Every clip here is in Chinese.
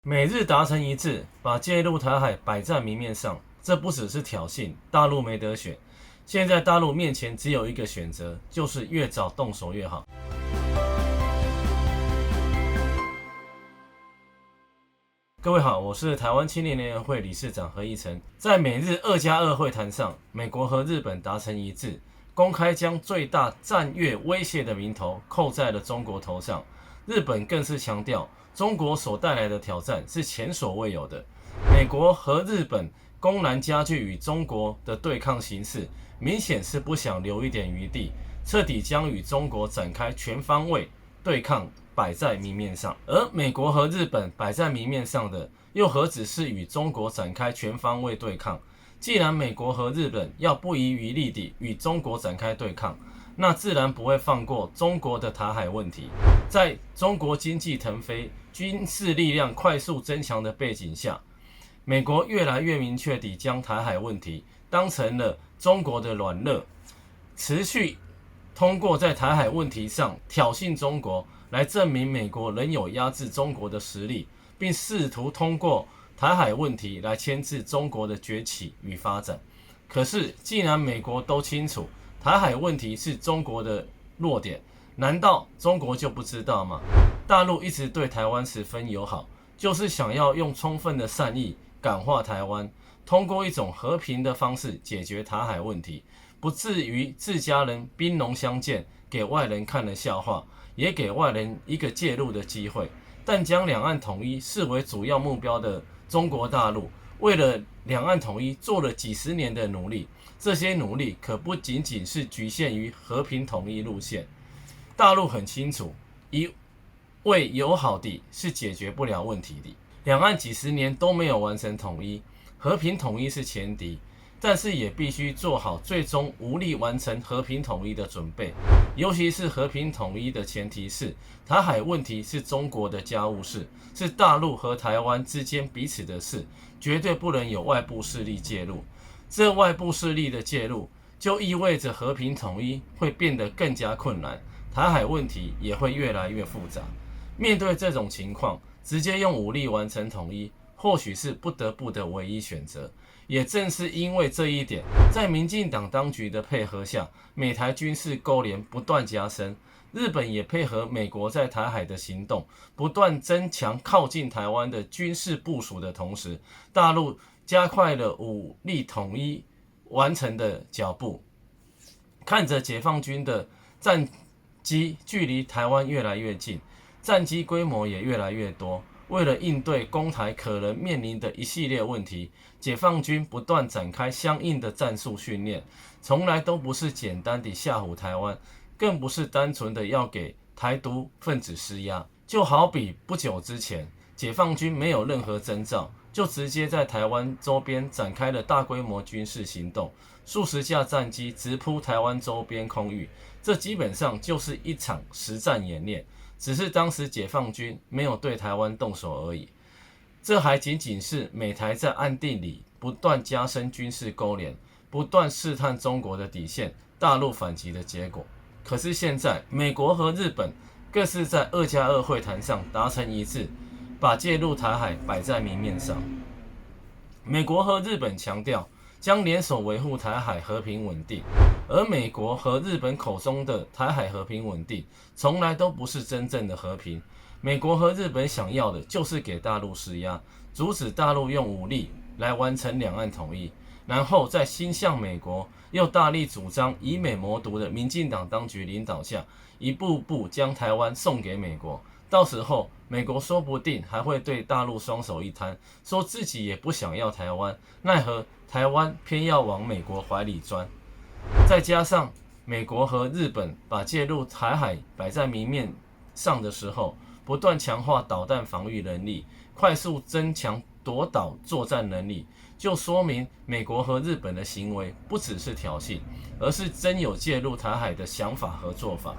美日达成一致，把介入台海摆在明面上，这不只是挑衅，大陆没得选。现在大陆面前只有一个选择，就是越早动手越好。各位好，我是台湾青年联合会理事长何义成。在美日2+2会谈上，美国和日本达成一致，公开将最大战略威胁的名头扣在了中国头上。日本更是强调，中国所带来的挑战是前所未有的。美国和日本公然加剧与中国的对抗形势，明显是不想留一点余地，彻底将与中国展开全方位对抗摆在明面上。而美国和日本摆在明面上的，又何止是与中国展开全方位对抗？既然美国和日本要不遗余力地与中国展开对抗，那自然不会放过中国的台海问题。在中国经济腾飞、军事力量快速增强的背景下，美国越来越明确地将台海问题当成了中国的软肋，持续通过在台海问题上挑衅中国，来证明美国仍有压制中国的实力，并试图通过台海问题来牵制中国的崛起与发展。可是，既然美国都清楚台海问题是中国的弱点，难道中国就不知道吗？大陆一直对台湾十分友好，就是想要用充分的善意感化台湾，通过一种和平的方式解决台海问题，不至于自家人兵戎相见，给外人看了笑话，也给外人一个介入的机会。但将两岸统一视为主要目标的中国大陆，为了两岸统一做了几十年的努力，这些努力可不仅仅是局限于和平统一路线。大陆很清楚，一味友好的是解决不了问题的。两岸几十年都没有完成统一，和平统一是前提，但是也必须做好最终无力完成和平统一的准备。尤其是和平统一的前提是，台海问题是中国的家务事，是大陆和台湾之间彼此的事，绝对不能有外部势力介入。这外部势力的介入，就意味着和平统一会变得更加困难，台海问题也会越来越复杂。面对这种情况，直接用武力完成统一，或许是不得不的唯一选择。也正是因为这一点，在民进党当局的配合下，美台军事勾连不断加深，日本也配合美国在台海的行动，不断增强靠近台湾的军事部署的同时，大陆加快了武力统一完成的脚步。看着解放军的战机距离台湾越来越近，战机规模也越来越多，为了应对攻台可能面临的一系列问题，解放军不断展开相应的战术训练，从来都不是简单地吓唬台湾，更不是单纯的要给台独分子施压。就好比不久之前，解放军没有任何征兆，就直接在台湾周边展开了大规模军事行动，数十架战机直扑台湾周边空域，这基本上就是一场实战演练，只是当时解放军没有对台湾动手而已。这还仅仅是美台在暗地里不断加深军事勾连，不断试探中国的底线，大陆反击的结果。可是现在，美国和日本各是在2+2会谈上达成一致，把介入台海摆在明面上。美国和日本强调将联手维护台海和平稳定，而美国和日本口中的台海和平稳定，从来都不是真正的和平。美国和日本想要的就是给大陆施压，阻止大陆用武力来完成两岸统一，然后在心向美国又大力主张以美谋独的民进党当局领导下，一步步将台湾送给美国。到时候，美国说不定还会对大陆双手一摊，说自己也不想要台湾，奈何台湾偏要往美国怀里钻。再加上美国和日本把介入台海摆在明面上的时候，不断强化导弹防御能力，快速增强夺岛作战能力，就说明美国和日本的行为不只是挑衅，而是真有介入台海的想法和做法。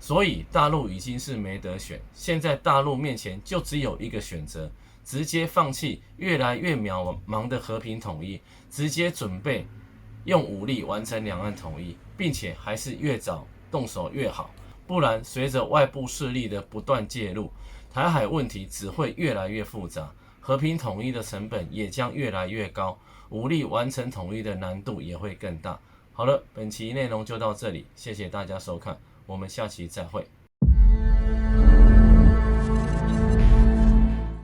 所以大陆已经是没得选，现在大陆面前就只有一个选择，直接放弃越来越渺茫的和平统一，直接准备用武力完成两岸统一，并且还是越早动手越好。不然随着外部势力的不断介入，台海问题只会越来越复杂，和平统一的成本也将越来越高，武力完成统一的难度也会更大。好了，本期内容就到这里，谢谢大家收看，我们下期再会。